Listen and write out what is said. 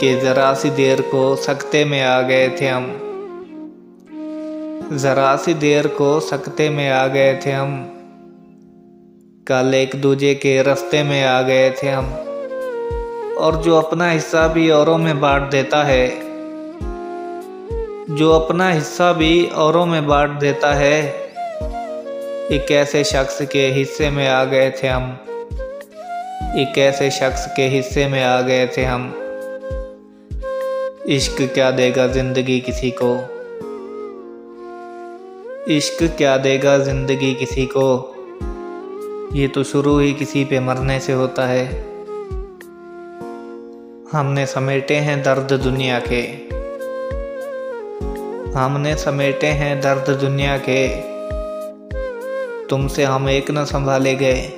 कि जरा सी देर को सकते में आ गए थे हम। जरा सी देर को सकते में आ गए थे हम, कल एक दूजे के रास्ते में आ गए थे हम। और जो अपना हिस्सा भी औरों में बांट देता है, जो अपना हिस्सा भी औरों में बांट देता है, एक ऐसे शख्स के हिस्से में आ गए थे हम। एक ऐसे शख्स के हिस्से में आ गए थे हम। इश्क क्या देगा जिंदगी किसी को, इश्क क्या देगा जिंदगी किसी को, ये तो शुरू ही किसी पे मरने से होता है। हमने समेटे हैं दर्द दुनिया के, हमने समेटे हैं दर्द दुनिया के, तुमसे हम एक न संभाले गए।